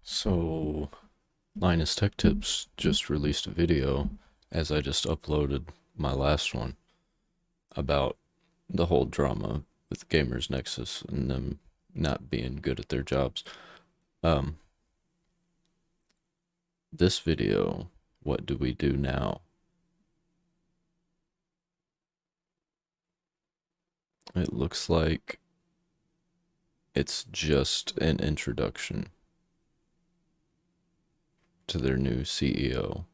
So, Linus Tech Tips just released a video, as I just uploaded my last one, about the whole drama with Gamers Nexus and them not being good at their jobs. Um, this video, what do we do now? It looks like it's just an introduction to their new CEO.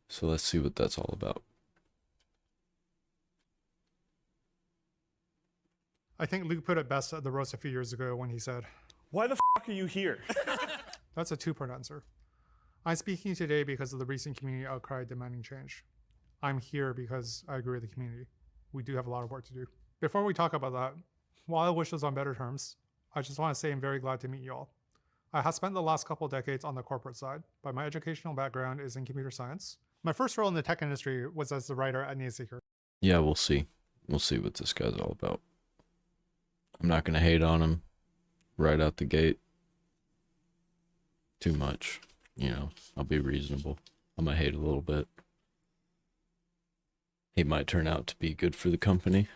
So let's see what that's all about. I think Luke put it best at the roast a few years ago when he said, "Why the f are you here?" that's a two-part answer. I'm speaking today because of the recent community outcry demanding change. I'm here because I agree with the community. We do have a lot of work to do. Before we talk about that, while I wish us on better terms, I just want to say I'm very glad to meet you all. I have spent the last couple of decades on the corporate side, but my educational background is in computer science. My first role in the tech industry was as the writer at Newsseeker. Yeah, we'll see. We'll see what this guy's all about. I'm not going to hate on him right out the gate too much. You know, I'll be reasonable. I'm going to hate a little bit. He might turn out to be good for the company.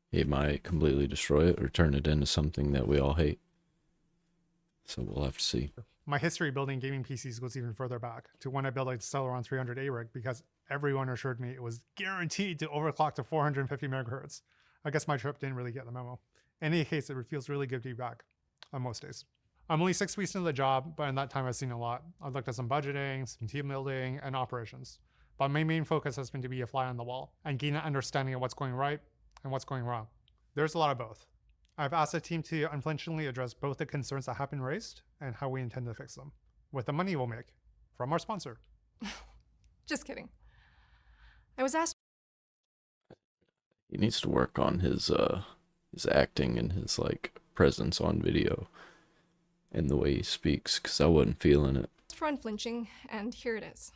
He might completely destroy it or turn it into something that we all hate. So we'll have to see. My history building gaming PCs goes even further back to when I built a Celeron 300A rig because everyone assured me it was guaranteed to overclock to 450 megahertz. I guess my trip didn't really get the memo. In any case, it feels really good to be back on most days. I'm only 6 weeks into the job, but in that time I've seen a lot. I've looked at some budgeting, some team building, and operations. But my main focus has been to be a fly on the wall and gain an understanding of what's going right and what's going wrong. There's a lot of both. I've asked the team to unflinchingly address both the concerns that have been raised and how we intend to fix them, with the money we'll make from our sponsor. Just kidding. I was asked. He needs to work on his acting and his like presence on video and the way he speaks, because I wasn't feeling it. For unflinching, and here it is.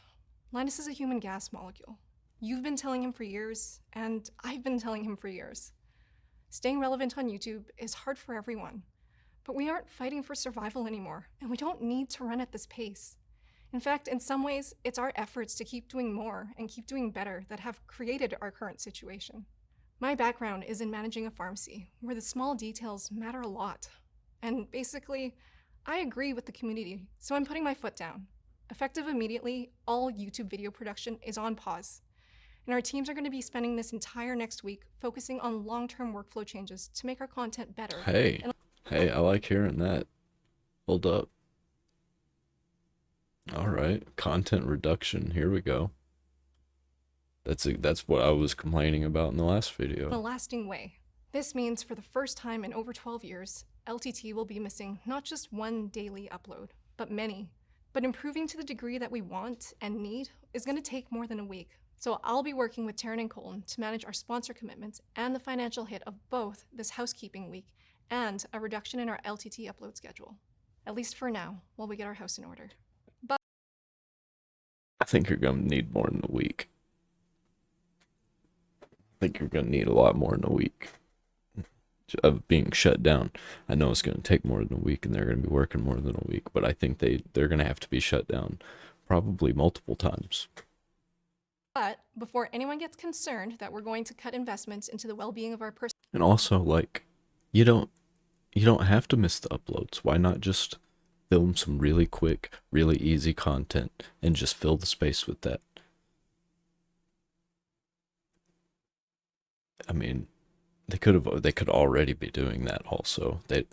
Linus is a human gas molecule. You've been telling him for years, and I've been telling him for years. Staying relevant on YouTube is hard for everyone, but we aren't fighting for survival anymore, and we don't need to run at this pace. In fact, in some ways, it's our efforts to keep doing more and keep doing better that have created our current situation. My background is in managing a pharmacy, where the small details matter a lot. And basically, I agree with the community, so I'm putting my foot down. Effective immediately, all YouTube video production is on pause. And our teams are going to be spending this entire next week focusing on long-term workflow changes to make our content better. Hey, I like hearing that. Hold up. All right, content reduction. Here we go. That's what I was complaining about in the last video. In a lasting way. This means for the first time in over 12 years, LTT will be missing not just one daily upload, but many. But improving to the degree that we want and need is going to take more than a week. So I'll be working with Taryn and Colton to manage our sponsor commitments and the financial hit of both this housekeeping week and a reduction in our LTT upload schedule. At least for now, while we get our house in order. But I think you're going to need more than a week. I think you're going to need a lot more than a week of being shut down. I know it's going to take more than a week and they're going to be working more than a week, but I think they're going to have to be shut down probably multiple times. But before anyone gets concerned that we're going to cut investments into the well-being of our person. And also, like, you don't have to miss the uploads. Why not just film some really quick, really easy content and just fill the space with that? I mean, they could already be doing that also. They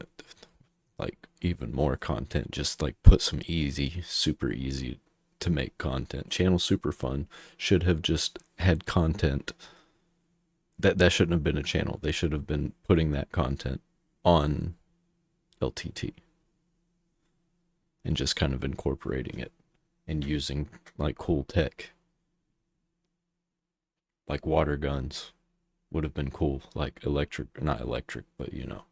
like even more content, just like put some super easy to make content. Channel Super Fun should have just had content that shouldn't have been a channel. They should have been putting that content on LTT and just kind of incorporating it and using like cool tech, like water guns would have been cool, like not electric, but you know,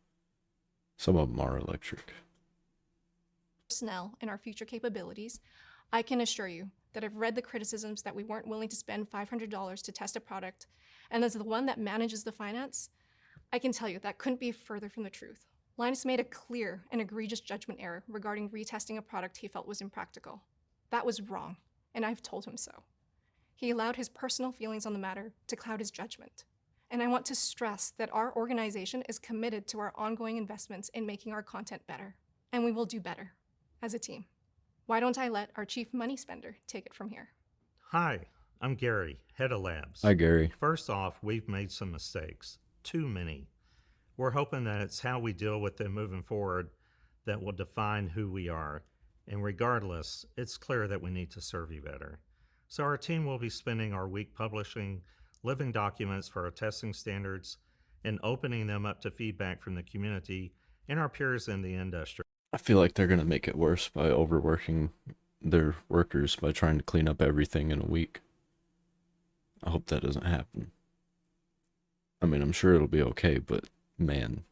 some of them are electric. Personnel and our future capabilities, I can assure you that I've read the criticisms that we weren't willing to spend $500 to test a product, and as the one that manages the finance, I can tell you that couldn't be further from the truth. Linus made a clear and egregious judgment error regarding retesting a product he felt was impractical. That was wrong, and I've told him so. He allowed his personal feelings on the matter to cloud his judgment. And I want to stress that our organization is committed to our ongoing investments in making our content better. And we will do better as a team. Why don't I let our chief money spender take it from here? Hi, I'm Gary, head of labs. Hi, Gary. First off, we've made some mistakes. Too many. We're hoping that it's how we deal with them moving forward that will define who we are. And regardless, it's clear that we need to serve you better. So our team will be spending our week publishing living documents for our testing standards and opening them up to feedback from the community and our peers in the industry. I feel like they're going to make it worse by overworking their workers by trying to clean up everything in a week. I hope that doesn't happen. I mean, I'm sure it'll be okay, but man,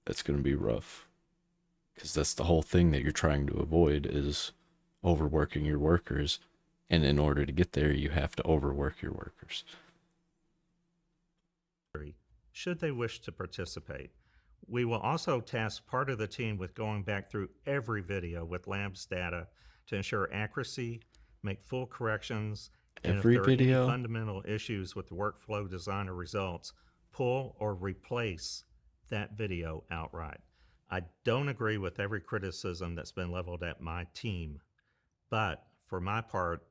that's going to be rough. Because that's the whole thing that you're trying to avoid is overworking your workers. And in order to get there, you have to overwork your workers. Should they wish to participate. We will also task part of the team with going back through every video with labs data to ensure accuracy, make full corrections, and Every if there are video? any fundamental issues with the workflow design or results, pull or replace that video outright. I don't agree with every criticism that's been leveled at my team, but for my part,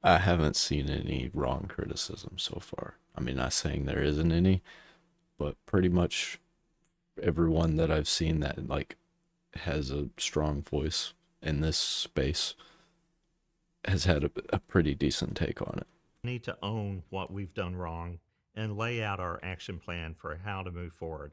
I haven't seen any wrong criticism so far. I mean, not saying there isn't any, but pretty much everyone that I've seen that like has a strong voice in this space has had a pretty decent take on it. need to own what we've done wrong and lay out our action plan for how to move forward.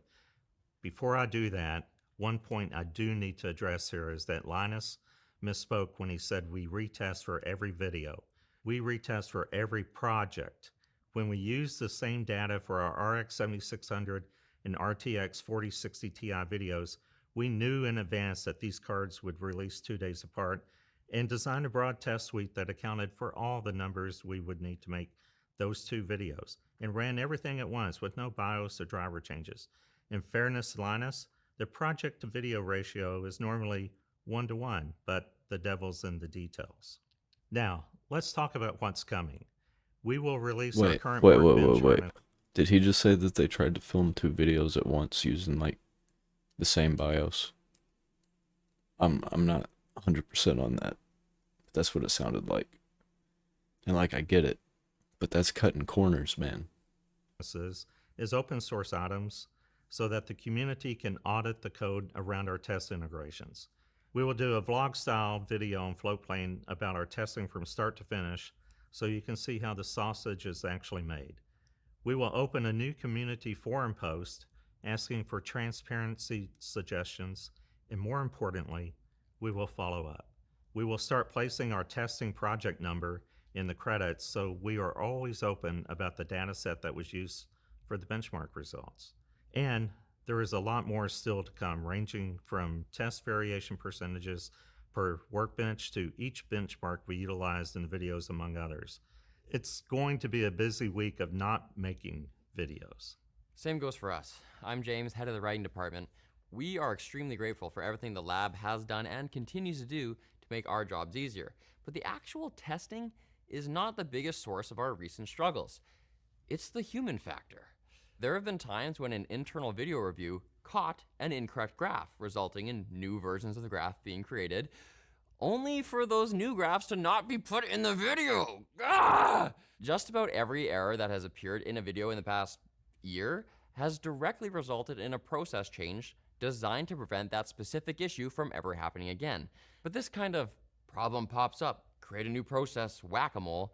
Before I do that, one point I do need to address here is that Linus misspoke when he said we retest for every video. We retest for every project. When we use the same data for our RX 7600 and RTX 4060 Ti videos, we knew in advance that these cards would release 2 days apart and designed a broad test suite that accounted for all the numbers we would need to make those two videos and ran everything at once with no BIOS or driver changes. In fairness to Linus, the project to video ratio is normally 1-to-1, but the devil's in the details. Now, let's talk about what's coming. We will release our current workbench. Wait. Did he just say that they tried to film 2 videos at once using like the same BIOS? I'm not 100% on that. But that's what it sounded like. And like I get it, but that's cutting corners, man. Is open source items so that the community can audit the code around our test integrations. We will do a vlog style video on Floatplane about our testing from start to finish so you can see how the sausage is actually made. We will open a new community forum post asking for transparency suggestions, and more importantly, we will follow up. We will start placing our testing project number in the credits so we are always open about the data set that was used for the benchmark results. And there is a lot more still to come, ranging from test variation percentages per workbench to each benchmark we utilized in the videos, among others. It's going to be a busy week of not making videos. Same goes for us. I'm James, head of the writing department. We are extremely grateful for everything the lab has done and continues to do to make our jobs easier. But the actual testing is not the biggest source of our recent struggles. It's the human factor. There have been times when an internal video review caught an incorrect graph, resulting in new versions of the graph being created, only for those new graphs to not be put in the video. Ah! Just about every error that has appeared in a video in the past year has directly resulted in a process change designed to prevent that specific issue from ever happening again. But this kind of problem pops up, create a new process, whack-a-mole,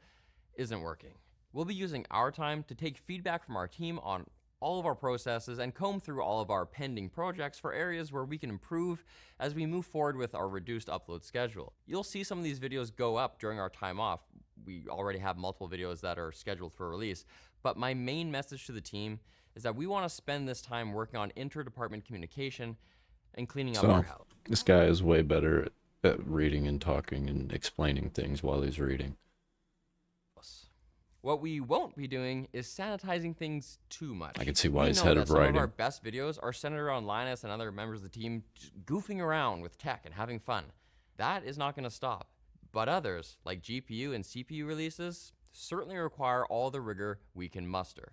isn't working. We'll be using our time to take feedback from our team on all of our processes and comb through all of our pending projects for areas where we can improve as we move forward with our reduced upload schedule. You'll see some of these videos go up during our time off. We already have multiple videos that are scheduled for release, but my main message to the team is that we want to spend this time working on interdepartment communication and cleaning up our house. This guy is way better reading and talking and explaining things while he's reading. What we won't be doing is sanitizing things too much. I can see why We he's know head that of some of our writing. best videos are centered around Linus and other members of the team just goofing around with tech and having fun. That is not going to stop. But others, like GPU and CPU releases, certainly require all the rigor we can muster.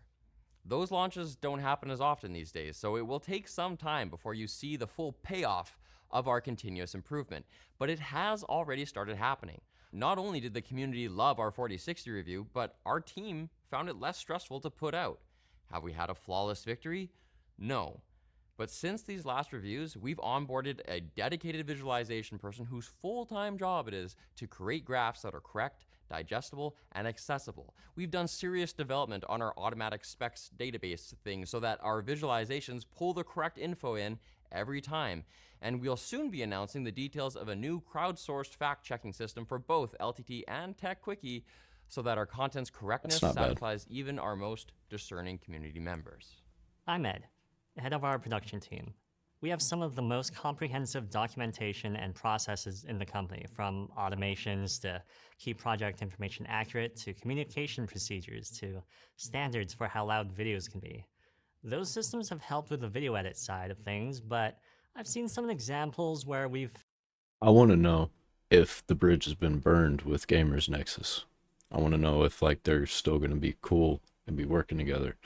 Those launches don't happen as often these days, so it will take some time before you see the full payoff of our continuous improvement. But it has already started happening. Not only did the community love our 4060 review, but our team found it less stressful to put out. Have we had a flawless victory? No. But since these last reviews, we've onboarded a dedicated visualization person whose full-time job it is to create graphs that are correct, digestible, and accessible. We've done serious development on our automatic specs database thing so that our visualizations pull the correct info in every time. And we'll soon be announcing the details of a new crowdsourced fact-checking system for both LTT and TechQuickie so that our content's correctness That's not bad. satisfies even our most discerning community members. I'm Ed, head of our production team. We have some of the most comprehensive documentation and processes in the company, from automations to keep project information accurate to communication procedures to standards for how loud videos can be. Those systems have helped with the video edit side of things, but I've seen some examples where we've I want to know if the bridge has been burned with Gamers Nexus. I want to know if like they're still going to be cool and be working together,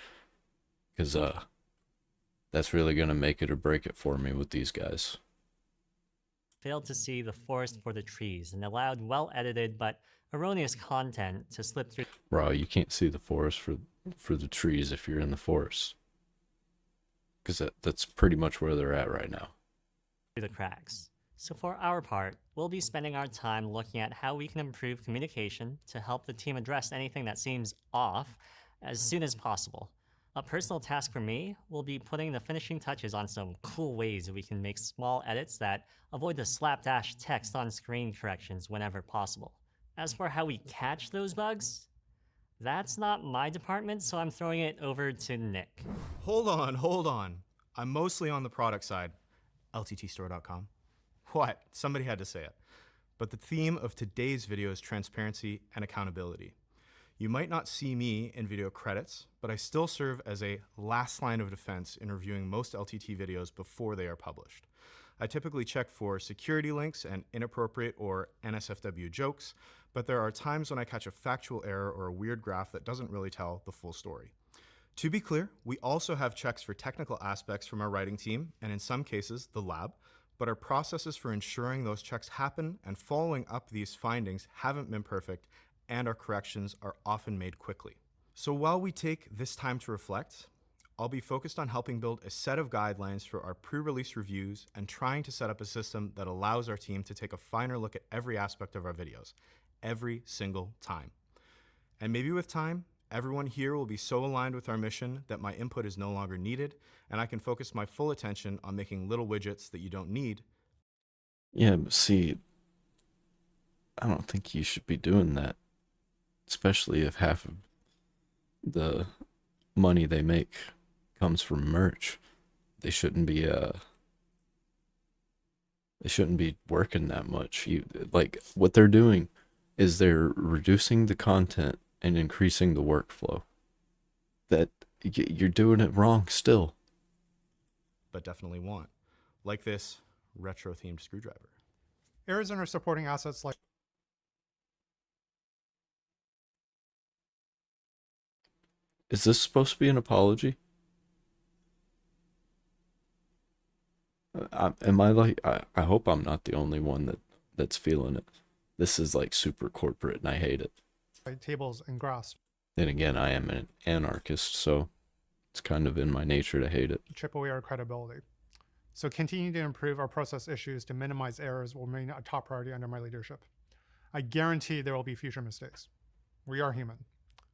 because that's really going to make it or break it for me with these guys. failed to see the forest for the trees and allowed well-edited but erroneous content to slip through Bro, you can't see the forest for the trees if you're in the forest, because that's pretty much where they're at right now. the cracks. So for our part, we'll be spending our time looking at how we can improve communication to help the team address anything that seems off as soon as possible. A personal task for me will be putting the finishing touches on some cool ways that we can make small edits that avoid the slapdash text on screen corrections whenever possible. As for how we catch those bugs, that's not my department, so I'm throwing it over to Nick. Hold on. I'm mostly on the product side. LTTstore.com. What? Somebody had to say it. But the theme of today's video is transparency and accountability. You might not see me in video credits, but I still serve as a last line of defense in reviewing most LTT videos before they are published. I typically check for security links and inappropriate or NSFW jokes, but there are times when I catch a factual error or a weird graph that doesn't really tell the full story. To be clear, we also have checks for technical aspects from our writing team, and in some cases, the lab, but our processes for ensuring those checks happen and following up these findings haven't been perfect, and our corrections are often made quickly. So while we take this time to reflect, I'll be focused on helping build a set of guidelines for our pre-release reviews and trying to set up a system that allows our team to take a finer look at every aspect of our videos, every single time. And maybe with time, everyone here will be so aligned with our mission that my input is no longer needed, and I can focus my full attention on making little widgets that you don't need. Yeah, but see, I don't think you should be doing that, especially if half of the money they make comes from merch. They shouldn't be working that much. Like what they're doing is they're reducing the content and increasing the workflow. That you're doing it wrong still. But definitely want, like this retro-themed screwdriver. Errors in our supporting assets like Is this supposed to be an apology? Am I like I hope I'm not the only one that's feeling it. This is like super corporate and I hate it. tables and graphs Then again, I am an anarchist, so it's kind of in my nature to hate it. chip away our credibility. So continuing to improve our process issues to minimize errors will remain a top priority under my leadership. I guarantee there will be future mistakes. We are human.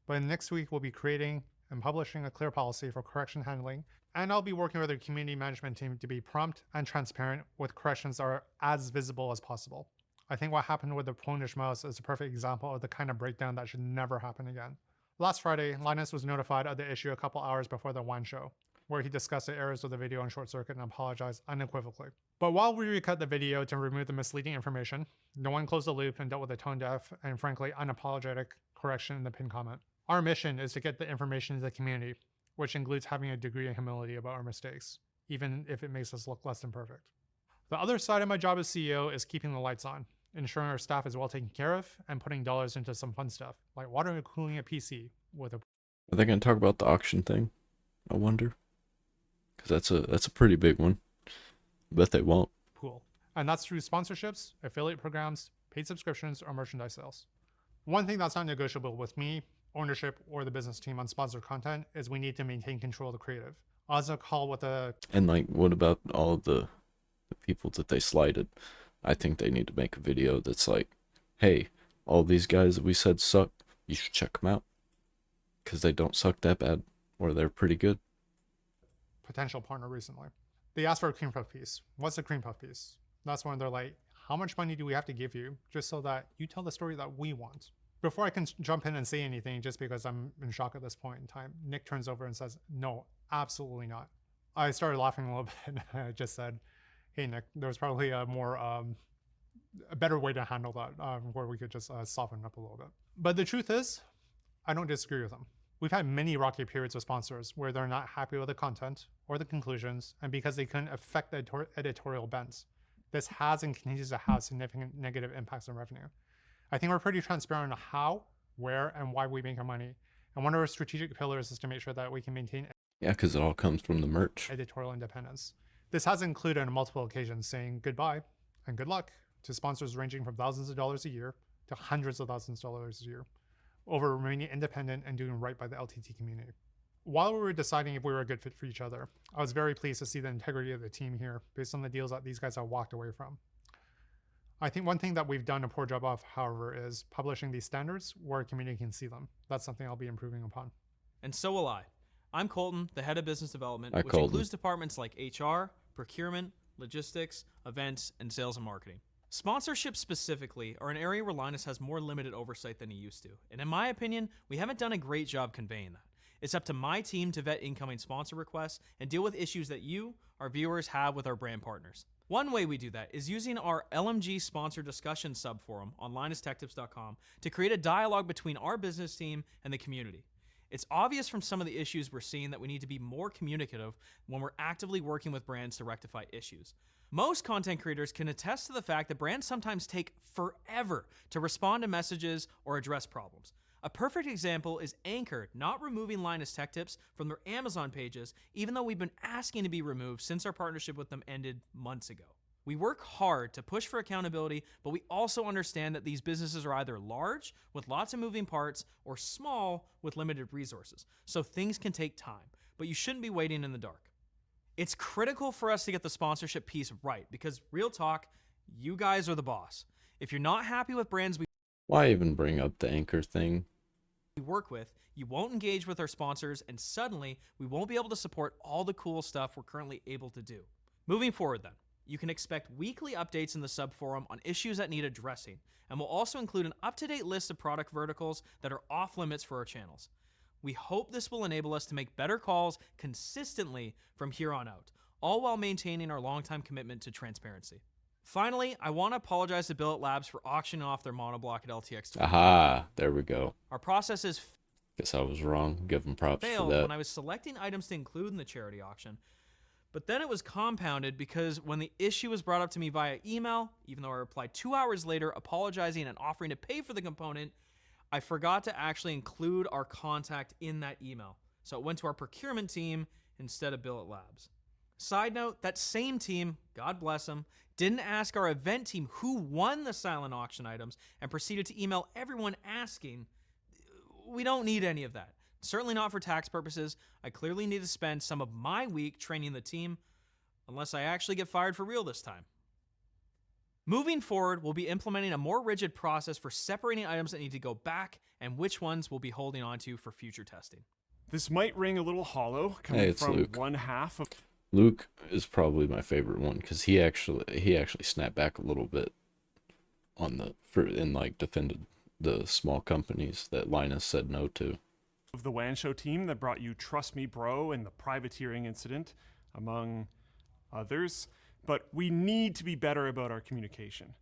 But next week, we'll be creating and publishing a clear policy for correction handling, and I'll be working with the community management team to be prompt and transparent with corrections that are as visible as possible. I think what happened with the Polish mouse is a perfect example of the kind of breakdown that should never happen again. Last Friday, Linus was notified of the issue a couple hours before the WAN show. where he discussed the errors of the video on short circuit and apologized unequivocally. But while we recut the video to remove the misleading information, no one closed the loop and dealt with the tone deaf and frankly unapologetic correction in the pinned comment. Our mission is to get the information to the community, which includes having a degree of humility about our mistakes, even if it makes us look less than perfect. The other side of my job as CEO is keeping the lights on, ensuring our staff is well taken care of, and putting dollars into some fun stuff, like water cooling a PC with a Are they going to talk about the auction thing? I wonder. Because that's a pretty big one. Bet they won't. pool. And that's through sponsorships, affiliate programs, paid subscriptions, or merchandise sales. One thing that's not negotiable with me, ownership, or the business team on sponsored content is we need to maintain control of the creative. I was on a call with a And like, what about all of the people that they slighted? I think they need to make a video that's like, hey, all these guys that we said suck, you should check them out. Because they don't suck that bad, or they're pretty good. potential partner recently. They asked for a cream puff piece. What's a cream puff piece? That's when they're like, how much money do we have to give you just so that you tell the story that we want? Before I can jump in and say anything, just because I'm in shock at this point in time, Nick turns over and says, no, absolutely not. I started laughing a little bit. I just said, hey, Nick, there's probably a better way to handle that, where we could just soften up a little bit. But the truth is, I don't disagree with them. We've had many rocky periods with sponsors where they're not happy with the content or the conclusions, and because they couldn't affect the editorial bents. This has and continues to have significant negative impacts on revenue. I think we're pretty transparent on how, where, and why we make our money. And one of our strategic pillars is to make sure that we can maintain Yeah, because it all comes from the merch. editorial independence. This has included on multiple occasions saying goodbye and good luck to sponsors ranging from thousands of dollars a year to hundreds of thousands of dollars a year over remaining independent and doing right by the LTT community. While we were deciding if we were a good fit for each other, I was very pleased to see the integrity of the team here based on the deals that these guys have walked away from. I think one thing that we've done a poor job of, however, is publishing these standards where a community can see them. That's something I'll be improving upon. And so will I. I'm Colton, the head of business development, Hi, which Colton. includes departments like HR, procurement, logistics, events, and sales and marketing. Sponsorships specifically are an area where Linus has more limited oversight than he used to. And in my opinion, we haven't done a great job conveying that. It's up to my team to vet incoming sponsor requests and deal with issues that you, our viewers, have with our brand partners. One way we do that is using our LMG sponsor discussion subforum on linustechtips.com to create a dialogue between our business team and the community. It's obvious from some of the issues we're seeing that we need to be more communicative when we're actively working with brands to rectify issues. Most content creators can attest to the fact that brands sometimes take forever to respond to messages or address problems. A perfect example is Anchor not removing Linus Tech Tips from their Amazon pages, even though we've been asking to be removed since our partnership with them ended months ago. We work hard to push for accountability, but we also understand that these businesses are either large with lots of moving parts or small with limited resources. So things can take time, but you shouldn't be waiting in the dark. It's critical for us to get the sponsorship piece right because real talk, you guys are the boss. If you're not happy with brands Why even bring up the Anchor thing? we work with, you won't engage with our sponsors, and suddenly we won't be able to support all the cool stuff we're currently able to do. Moving forward then, you can expect weekly updates in the subforum on issues that need addressing, and we'll also include an up-to-date list of product verticals that are off limits for our channels. We hope this will enable us to make better calls consistently from here on out, all while maintaining our long-time commitment to transparency. Finally, I want to apologize to Billet Labs for auctioning off their monoblock at LTX. Aha, there we go. Our process is Guess I was wrong. Give them props for failed that. when I was selecting items to include in the charity auction. But then it was compounded because when the issue was brought up to me via email, even though I replied 2 hours later apologizing and offering to pay for the component, I forgot to actually include our contact in that email. So it went to our procurement team instead of Billet Labs. Side note, that same team, God bless them, didn't ask our event team who won the silent auction items and proceeded to email everyone asking. We don't need any of that. Certainly not for tax purposes. I clearly need to spend some of my week training the team, unless I actually get fired for real this time. Moving forward, we'll be implementing a more rigid process for separating items that need to go back and which ones we'll be holding onto for future testing. This might ring a little hollow coming Hey, it's from Luke. one half of Luke is probably my favorite one because he actually snapped back a little bit on and like defended the small companies that Linus said no to. of the WAN Show team that brought you Trust Me Bro and the privateering incident, among others, but we need to be better about our communication.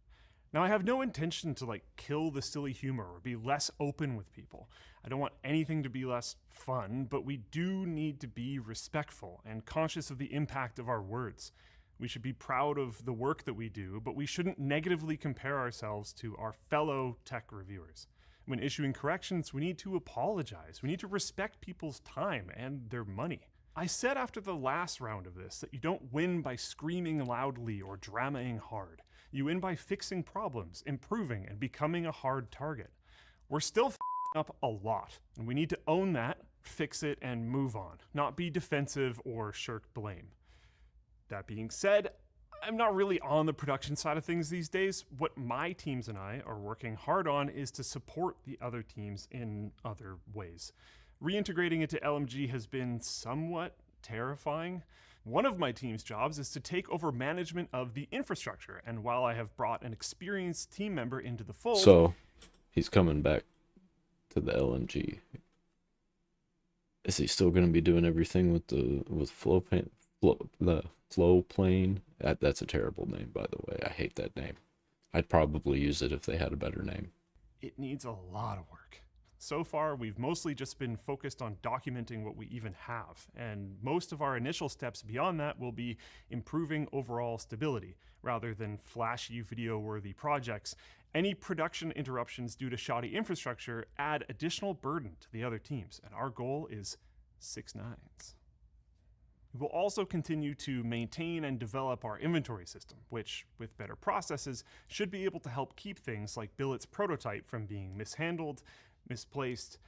Now, I have no intention to kill the silly humor or be less open with people. I don't want anything to be less fun, but we do need to be respectful and conscious of the impact of our words. We should be proud of the work that we do, but we shouldn't negatively compare ourselves to our fellow tech reviewers. When issuing corrections, we need to apologize. We need to respect people's time and their money. I said after the last round of this that you don't win by screaming loudly or dramaing hard. You win by fixing problems, improving, and becoming a hard target. We're still up a lot, and we need to own that, fix it, and move on, not be defensive or shirk blame. That being said, I'm not really on the production side of things these days. What my teams and I are working hard on is to support the other teams in other ways. Reintegrating it to LMG has been somewhat terrifying. One of my team's jobs is to take over management of the infrastructure, and while I have brought an experienced team member into the fold... So, he's coming back to the LMG. Is he still going to be doing everything with the flow plane? That's a terrible name, by the way. I hate that name. I'd probably use it if they had a better name. It needs a lot of work. So far, we've mostly just been focused on documenting what we even have, and most of our initial steps beyond that will be improving overall stability, rather than flashy video-worthy projects. Any production interruptions due to shoddy infrastructure add additional burden to the other teams, and our goal is 6 nines. We will also continue to maintain and develop our inventory system, which, with better processes, should be able to help keep things like Billet's prototype from being mishandled, misplaced,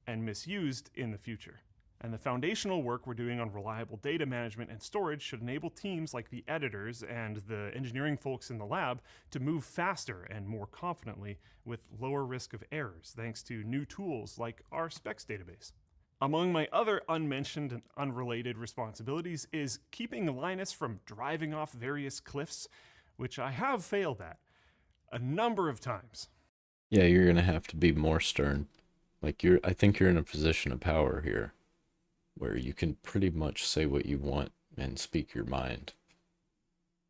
and misused in the future. And the foundational work we're doing on reliable data management and storage should enable teams like the editors and the engineering folks in the lab to move faster and more confidently with lower risk of errors, thanks to new tools like our specs database. Among my other unmentioned and unrelated responsibilities is keeping Linus from driving off various cliffs, which I have failed at a number of times. Yeah, you're gonna have to be more stern. I think you're in a position of power here, where you can pretty much say what you want and speak your mind.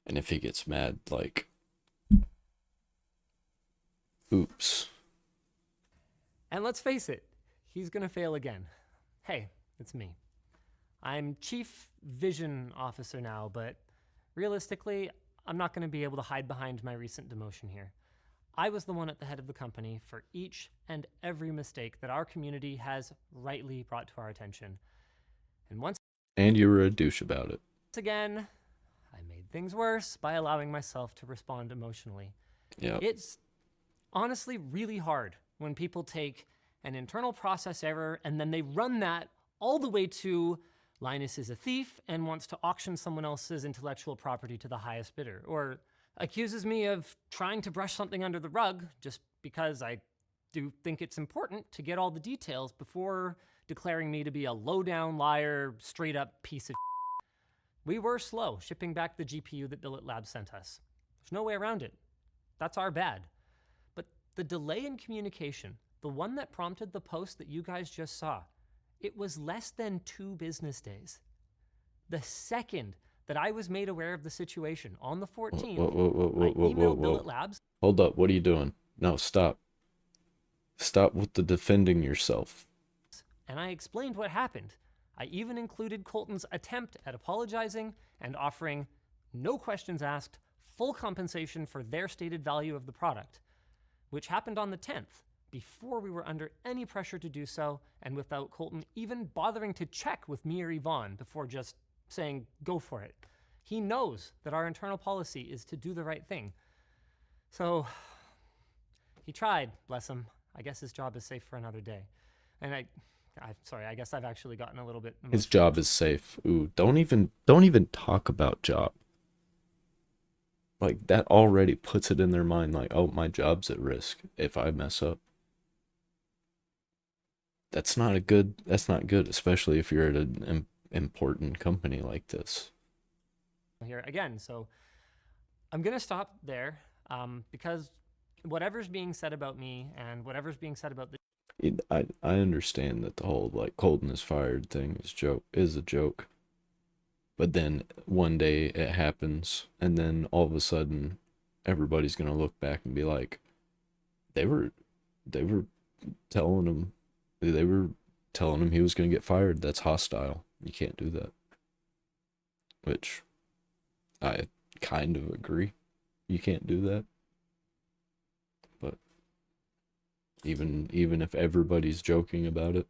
And if he gets mad, oops. And let's face it, he's gonna fail again. Hey, it's me. I'm Chief Vision Officer now, but realistically, I'm not gonna be able to hide behind my recent demotion here. I was the one at the head of the company for each and every mistake that our community has rightly brought to our attention. And you were a douche about it. Once again, I made things worse by allowing myself to respond emotionally. Yeah. It's honestly really hard when people take an internal process error and then they run that all the way to Linus is a thief and wants to auction someone else's intellectual property to the highest bidder, or accuses me of trying to brush something under the rug just because I do think it's important to get all the details before declaring me to be a low-down liar, straight-up piece of shit. We were slow shipping back the GPU that Billet Labs sent us. There's no way around it. That's our bad. But the delay in communication, the one that prompted the post that you guys just saw, it was less than 2 business days. The second that I was made aware of the situation on the 14th, I emailed Billet Labs. Hold up, what are you doing? No, stop. Stop with the defending yourself. And I explained what happened. I even included Colton's attempt at apologizing and offering, no questions asked, full compensation for their stated value of the product, which happened on the 10th, before we were under any pressure to do so, and without Colton even bothering to check with me or Yvonne before just saying, go for it. He knows that our internal policy is to do the right thing. So, he tried, bless him. I guess his job is safe for another day. And I guess I've actually gotten a little bit emotional. His job is safe. Ooh, don't even talk about job. That already puts it in their mind, oh, my job's at risk if I mess up. That's not good, especially if you're at an important company like this. Here again, so I'm gonna stop there because whatever's being said about me and whatever's being said about the I understand that the whole like Colton is fired thing is a joke, but then one day it happens, and then all of a sudden, everybody's gonna look back and be like, they were they were telling him they were telling him he was gonna get fired. That's hostile. You can't do that. Which I kind of agree. You can't do that. But even if everybody's joking about it,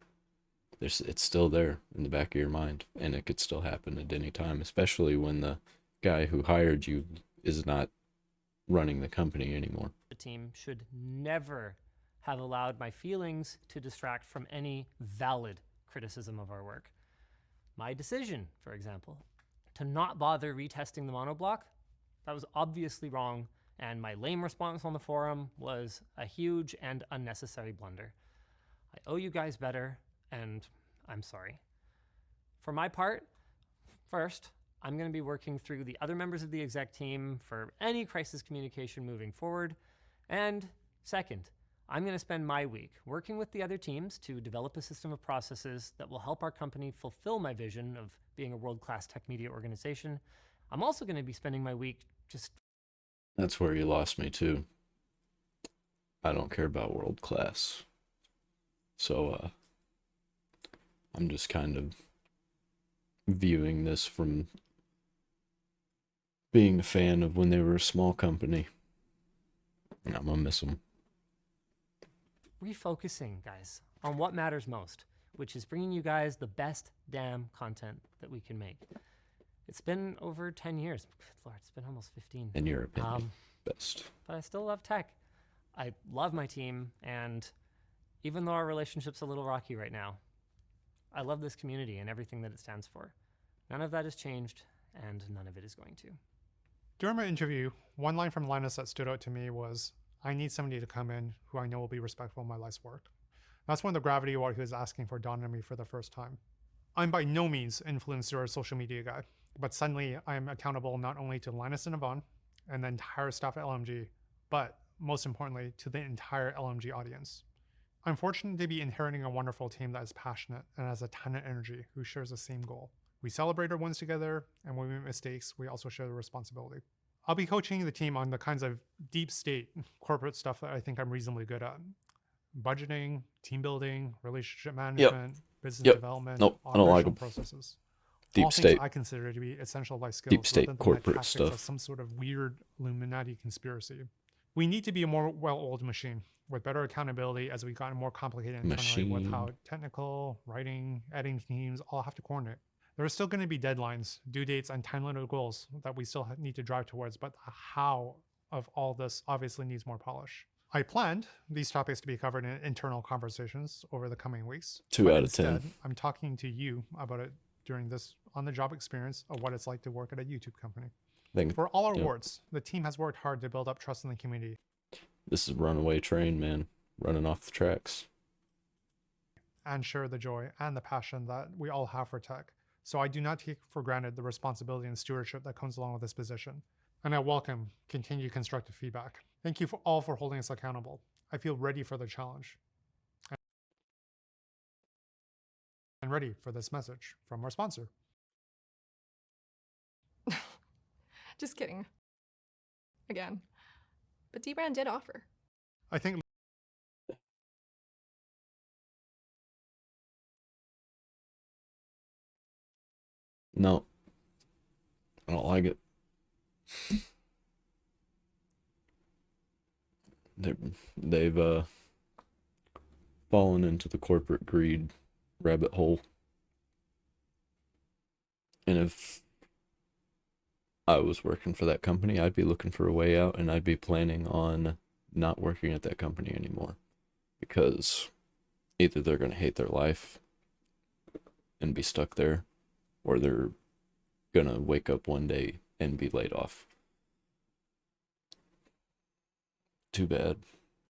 it's still there in the back of your mind, and it could still happen at any time, especially when the guy who hired you is not running the company anymore. The team should never have allowed my feelings to distract from any valid criticism of our work. My decision, for example, to not bother retesting the monoblock, that was obviously wrong, and my lame response on the forum was a huge and unnecessary blunder. I owe you guys better, and I'm sorry. For my part, first, I'm going to be working through the other members of the exec team for any crisis communication moving forward. And second, I'm going to spend my week working with the other teams to develop a system of processes that will help our company fulfill my vision of being a world-class tech media organization. I'm also going to be spending my week just... That's where you lost me too. I don't care about world class. So I'm just kind of viewing this from being a fan of when they were a small company. And I'm gonna miss them. refocusing, guys, on what matters most, which is bringing you guys the best damn content that we can make. It's been over 10 years. Good Lord, it's been almost 15. In your opinion, best. But I still love tech. I love my team, and even though our relationship's a little rocky right now, I love this community and everything that it stands for. None of that has changed, and none of it is going to. During my interview, one line from Linus that stood out to me was, I need somebody to come in who I know will be respectful of my life's work. That's when the gravity of what he was asking for dawned on me for the first time. I'm by no means influencer or social media guy, but suddenly I'm accountable not only to Linus and Yvonne and the entire staff at LMG, but most importantly, to the entire LMG audience. I'm fortunate to be inheriting a wonderful team that is passionate and has a ton of energy, who shares the same goal. We celebrate our wins together, and when we make mistakes, we also share the responsibility. I'll be coaching the team on the kinds of deep state corporate stuff that I think I'm reasonably good at. Budgeting, team building, relationship management, business development, I don't like operational them. processes. Deep All state. things I consider to be essential life skills. Deep state rather than the corporate tactics stuff. of some sort of weird Illuminati conspiracy. We need to be a more well-oiled machine with better accountability as we got more complicated internally with how technical, writing, editing teams all have to coordinate. There are still going to be deadlines, due dates, and time-limited goals that we still need to drive towards, but the how of all this obviously needs more polish. I planned these topics to be covered in internal conversations over the coming weeks. 2 but out of 10. instead, I'm talking to you about it during this on-the-job experience of what it's like to work at a YouTube company. For all our awards, the team has worked hard to build up trust in the community. This is a runaway train, man. Running off the tracks. And share the joy and the passion that we all have for tech. So I do not take for granted the responsibility and stewardship that comes along with this position. And I welcome continued constructive feedback. Thank you all for holding us accountable. I feel ready for the challenge. And ready for this message from our sponsor. Just kidding. Again. But D-Brand did offer. I think No. I don't like it. They've fallen into the corporate greed rabbit hole. And if I was working for that company, I'd be looking for a way out, and I'd be planning on not working at that company anymore. Because either they're going to hate their life and be stuck there, or they're going to wake up one day and be laid off. Too bad.